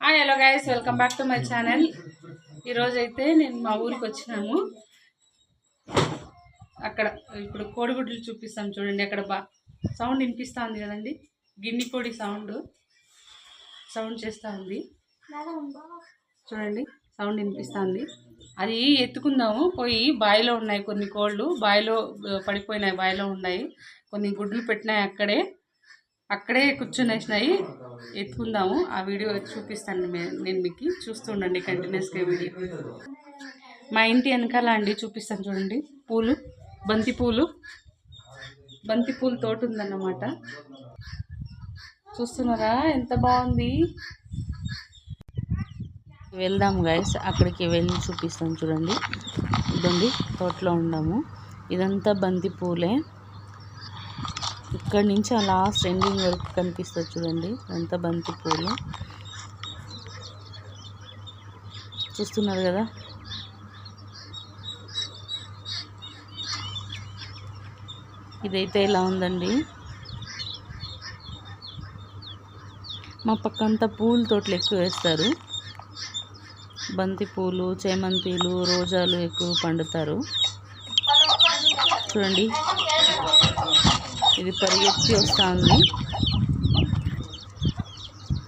Hello guys, welcome back to my channel. ఈరోజు అయితే నేను మా ఊరికి వచ్చినాము. అక్కడ ఇప్పుడు కోడిగుడ్లు చూపిస్తాను చూడండి. అక్కడ సౌండ్ వినిపిస్తుంది కదండి, గిన్నె కోడి సౌండ్ చేస్తూ ఉంది చూడండి. సౌండ్ వినిపిస్తుంది. అది ఎత్తుకుందాము పోయి. బావిలో ఉన్నాయి కొన్ని కోళ్ళు, బావిలో పడిపోయినాయి, బావిలో ఉన్నాయి. కొన్ని గుడ్లు పెట్టినాయి, అక్కడే కూర్చునేసినాయి. ఎత్తుకుందాము. ఆ వీడియో చూపిస్తాను నేను మీకు. చూస్తుండండి కంటిన్యూస్గా వీడియో. మా ఇంటి వెనకాల అండి, చూపిస్తాను చూడండి. బంతి పూలు తోట ఉందన్నమాట. చూస్తున్నారా ఎంత బాగుంది. వెళ్దాం గైస్, అక్కడికి వెళ్ళి చూపిస్తాను చూడండి. ఇదండి తోటలో ఉన్నాము. ఇదంతా బంతి పూలే. ఇక్కడ నుంచి ఆ లాస్ట్ ఎండింగ్ వరకు కనిపిస్తుంది చూడండి. అంతా బంతి పూలు చూస్తున్నారు కదా. ఇదైతే ఇలా ఉందండి. మా పక్కంతా పూల తోటలు ఎక్కువ వేస్తారు. బంతి పూలు, చేమంతిలు, రోజాలు ఎక్కువ పండుతారు చూడండి. ఇది పరిగెత్తి వస్తూ ఉంది.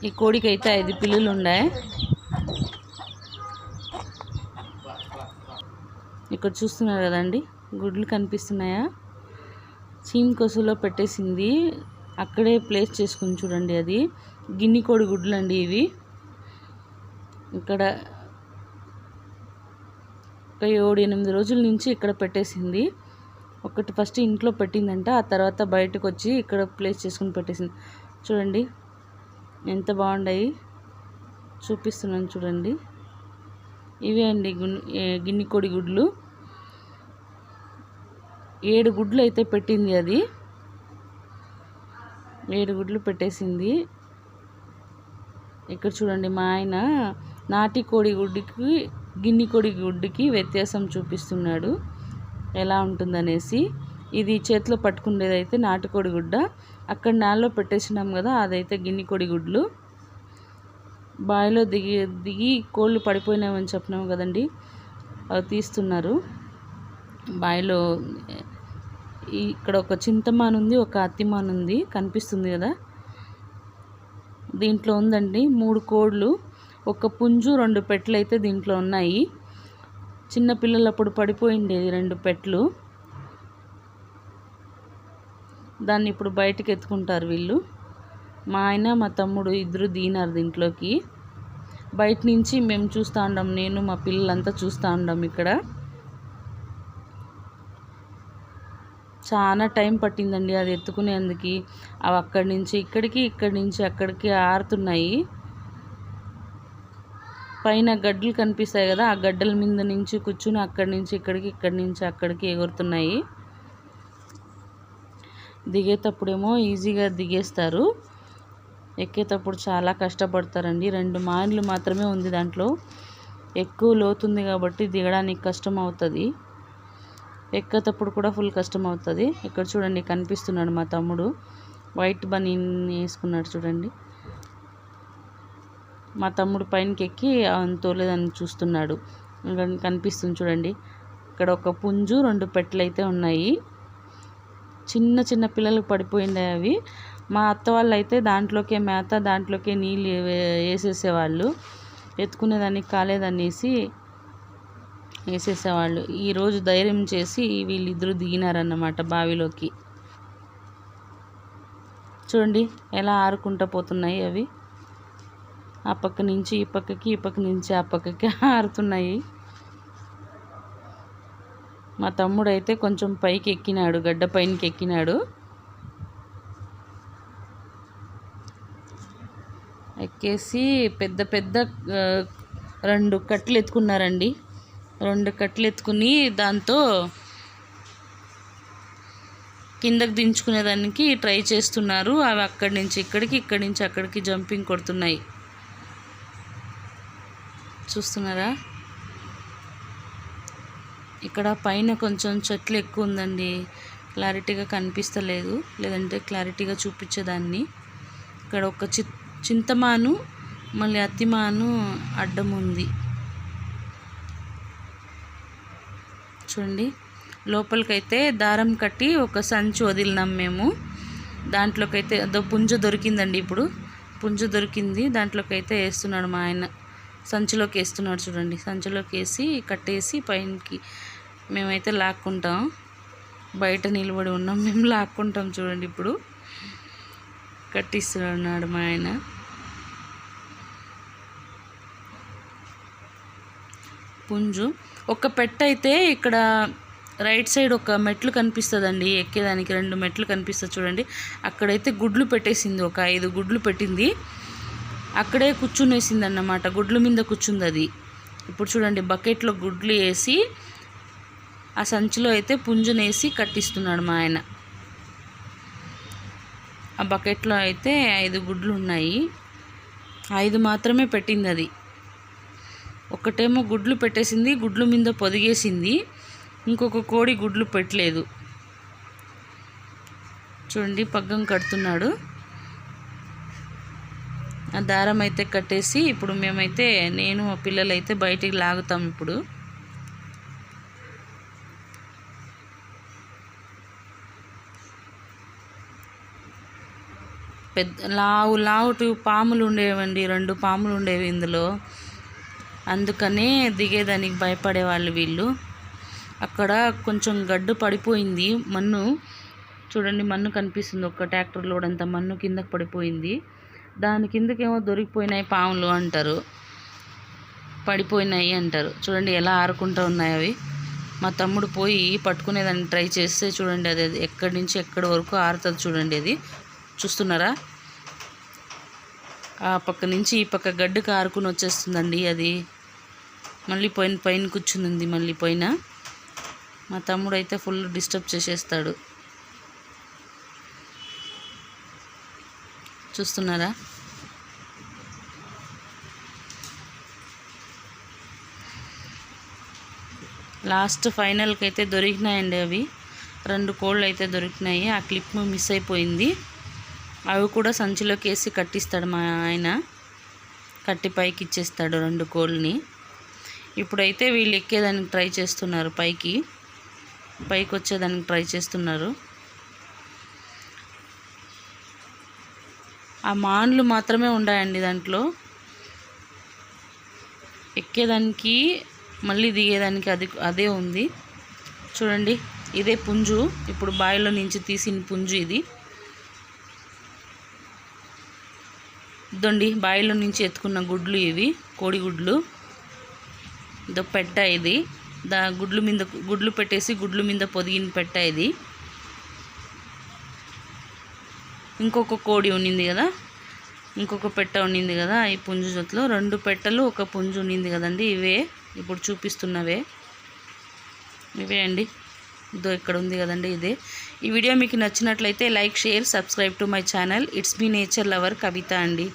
ఈ కోడికైతే 5 పిల్లలు ఉన్నాయి. ఇక్కడ చూస్తున్నారు కదండి, గుడ్లు కనిపిస్తున్నాయా. చీమ్ కొసులో పెట్టేసింది, అక్కడే ప్లేస్ చేసుకుని చూడండి. అది గిన్నె కోడి గుడ్లు అండి ఇవి. ఇక్కడ ఒక 7-8 రోజుల నుంచి ఇక్కడ పెట్టేసింది. ఒకటి ఫస్ట్ ఇంట్లో పెట్టిందంట, ఆ తర్వాత బయటకు వచ్చి ఇక్కడ ప్లేస్ చేసుకుని పెట్టేసింది చూడండి. ఎంత బాగున్నాయి చూపిస్తున్నాను చూడండి. ఇవే అండి గిన్నె కోడి గుడ్లు. 7 గుడ్లు అయితే పెట్టింది. అది 7 గుడ్లు పెట్టేసింది. ఇక్కడ చూడండి, మా ఆయన నాటి కోడి గుడ్డుకి గిన్నె కోడి గుడ్డుకి వ్యత్యాసం చూపిస్తున్నాడు, ఎలా ఉంటుందనేసి. ఇది చేతిలో పట్టుకునేది అయితే నాటుకోడి గుడ్డ, అక్కడ నేలలో పెట్టేసినాం కదా, అదైతే గిన్నె కోడి గుడ్లు. బావిలో దిగి కోళ్ళు పడిపోయినామని చెప్పినాము కదండి, అవి తీస్తున్నారు బావిలో. ఇక్కడ ఒక చింతమాను ఉంది, ఒక అత్తిమాను ఉంది, కనిపిస్తుంది కదా. దీంట్లో ఉందండి 3 కోళ్ళు, ఒక పుంజు, 2 పెట్టలు అయితే దీంట్లో ఉన్నాయి. చిన్న పిల్లలప్పుడు పడిపోయిండేది 2 పెట్టలు. దాన్ని ఇప్పుడు బయటకు ఎత్తుకుంటారు వీళ్ళు. మా ఆయన మా తమ్ముడు ఇద్దరు దిగినారు దీంట్లోకి. బయట నుంచి మేము చూస్తూ ఉండాం, నేను మా పిల్లలంతా చూస్తూ ఉండాం. ఇక్కడ చాలా టైం పట్టిందండి అది ఎత్తుకునేందుకు. అవి అక్కడి నుంచి ఇక్కడికి, ఇక్కడి నుంచి అక్కడికి ఆరుతున్నాయి. పైన గడ్డలు కనిపిస్తాయి కదా, ఆ గడ్డల మీద నుంచి కూర్చుని అక్కడి నుంచి ఇక్కడికి, ఇక్కడి నుంచి అక్కడికి ఎగురుతున్నాయి. దిగేటప్పుడేమో ఈజీగా దిగేస్తారు, ఎక్కేటప్పుడు చాలా కష్టపడతారండి. 2 మాన్లు మాత్రమే ఉంది దాంట్లో. ఎక్కువ లోతుంది కాబట్టి దిగడానికి కష్టం అవుతుంది, ఎక్కేటప్పుడు కూడా ఫుల్ కష్టం అవుతుంది. ఇక్కడ చూడండి కనిపిస్తున్నాడు మా తమ్ముడు, వైట్ బనీన్ వేసుకున్నాడు చూడండి. మా తమ్ముడు పైనకి ఎక్కి తోలేదని చూస్తున్నాడు. కనిపిస్తుంది చూడండి. ఇక్కడ ఒక పుంజు, 2 పెట్టలు అయితే ఉన్నాయి. చిన్న చిన్న పిల్లలకు పడిపోయింది అవి. మా అత్త వాళ్ళు అయితే దాంట్లోకే మేత, దాంట్లోకే నీళ్ళు వేసేసేవాళ్ళు. ఎత్తుకునేదానికి కాలేదనేసి వేసేసేవాళ్ళు. ఈరోజు ధైర్యం చేసి వీళ్ళిద్దరూ దిగినారన్నమాట బావిలోకి. చూడండి ఎలా ఆరుకుంటూ పోతున్నాయి అవి. ఆ పక్క నుంచి ఈ పక్కకి, ఈ పక్క నుంచి ఆ పక్కకి ఆరుతున్నాయి. మా తమ్ముడు అయితే కొంచెం పైకి ఎక్కినాడు, గడ్డ పైనకి ఎక్కినాడు. ఎక్కేసి పెద్ద పెద్ద 2 కట్టెలు ఎత్తుకున్నారండి. 2 కట్టెలు ఎత్తుకుని దాంతో కిందకి దించుకునేదానికి ట్రై చేస్తున్నారు. అవి అక్కడి నుంచి ఇక్కడికి, ఇక్కడి నుంచి అక్కడికి జంపింగ్ కొడుతున్నాయి. చూస్తున్నారా. ఇక్కడ పైన కొంచెం చెట్లు ఎక్కువ ఉందండి, క్లారిటీగా కనిపిస్తలేదు, లేదంటే క్లారిటీగా చూపించేదాన్ని. ఇక్కడ ఒక చింతమాను, మళ్ళీ అత్తిమాను అడ్డం ఉంది చూడండి. లోపలికైతే దారం కట్టి ఒక సంచి వదిలినాం మేము. దాంట్లోకైతే అదో పుంజ దొరికిందండి. ఇప్పుడు పుంజ దొరికింది, దాంట్లోకైతే వేస్తున్నాడు మా ఆయన. సంచిలోకి వేస్తున్నాడు చూడండి. సంచిలోకి వేసి కట్టేసి పైనకి మేమైతే లాక్కుంటాం. బయట నిలబడి ఉన్నాం, మేము లాక్కుంటాం చూడండి. ఇప్పుడు కట్టిస్తున్నాడు మా ఆయన. పుంజు ఒక పెట్ట అయితే ఇక్కడ రైట్ సైడ్ ఒక మెట్లు కనిపిస్తుందండి, ఎక్కేదానికి 2 మెట్లు కనిపిస్తుంది చూడండి. అక్కడైతే గుడ్లు పెట్టేసింది, ఒక 5 గుడ్లు పెట్టింది. అక్కడే కూర్చునేసింది అన్నమాట, గుడ్ల మీద కూర్చుంది అది. ఇప్పుడు చూడండి బకెట్లో గుడ్లు వేసి ఆ సంచిలో అయితే పుంజునేసి కట్టిస్తున్నాడు మా ఆయన. ఆ బకెట్లో అయితే 5 గుడ్లు ఉన్నాయి, 5 మాత్రమే పెట్టింది అది. ఒకటేమో గుడ్లు పెట్టేసింది, గుడ్లు మీద పొదిగేసింది. ఇంకొక కోడి గుడ్లు పెట్టలేదు చూడండి. పగ్గం కడుతున్నాడు. ఆ దారం అయితే కట్టేసి ఇప్పుడు మేమైతే నేను మా పిల్లలైతే బయటికి లాగుతాం. ఇప్పుడు పెద్ద లావు పాములు ఉండేవండి, 2 పాములు ఉండేవి ఇందులో. అందుకనే దిగేదానికి భయపడేవాళ్ళు వీళ్ళు. అక్కడ కొంచెం గడ్డు పడిపోయింది, మన్ను చూడండి, మన్ను కనిపిస్తుంది. ఒక ట్రాక్టర్ లోడ్ అంతా మన్ను కిందకి పడిపోయింది. దాని కిందకేమో దొరికిపోయినాయి పాములు అంటారు, పడిపోయినాయి అంటారు. చూడండి ఎలా ఆరుకుంటూ ఉన్నాయి అవి. మా తమ్ముడు పోయి పట్టుకునేదాన్ని ట్రై చేస్తే చూడండి, అది ఎక్కడి నుంచి ఎక్కడి వరకు ఆరుతుంది చూడండి. అది చూస్తున్నారా, ఆ పక్క నుంచి ఈ పక్క గడ్డుకు ఆరుకుని వచ్చేస్తుందండి. అది మళ్ళీ పైన కూర్చుంది. మళ్ళీ పైన మా తమ్ముడు అయితే ఫుల్ డిస్టర్బ్ చేసేస్తాడు. చూస్తున్నారా, లాస్ట్ ఫైనల్కి అయితే దొరికినాయండి అవి. 2 కోళ్ళు అయితే దొరికినాయి. ఆ క్లిప్ మిస్ అయిపోయింది. అవి కూడా సంచిలోకి వేసి కట్టిస్తాడు మా ఆయన, కట్టి పైకి ఇచ్చేస్తాడు 2 కోళ్ళని. ఇప్పుడైతే వీళ్ళు ఎక్కేదానికి ట్రై చేస్తున్నారు, పైకి వచ్చేదానికి ట్రై చేస్తున్నారు. ఆ మాన్లు మాత్రమే ఉన్నాయండి దాంట్లో, ఎక్కేదానికి మళ్ళీ దిగేదానికి అదే ఉంది చూడండి. ఇదే పుంజు, ఇప్పుడు బావిలో నుంచి తీసిన పుంజు ఇది. ఇదండి బావిలో నుంచి ఎత్తుకున్న గుడ్లు ఇవి, కోడి గుడ్లు. ఇదో పెట్ట ఇది, గుడ్లు పెట్టేసి గుడ్లు మీద పొదిగిన పెట్ట ఇది. ఇంకొక కోడి ఉన్నింది కదా, ఇంకొక పెట్ట ఉన్నింది కదా ఈ పుంజు జొత్తులో. 2 పెట్టలు ఒక పుంజు ఉన్నింది కదండి. ఇవే ఇప్పుడు చూపిస్తున్నవే, ఇవే అండి. ఇదో ఇక్కడ ఉంది కదండి, ఇదే. ఈ వీడియో మీకు నచ్చినట్లయితే like, share, subscribe to my channel. It's me nature lover Kavitha అండి.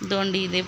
ఇదో అండి ఇదే.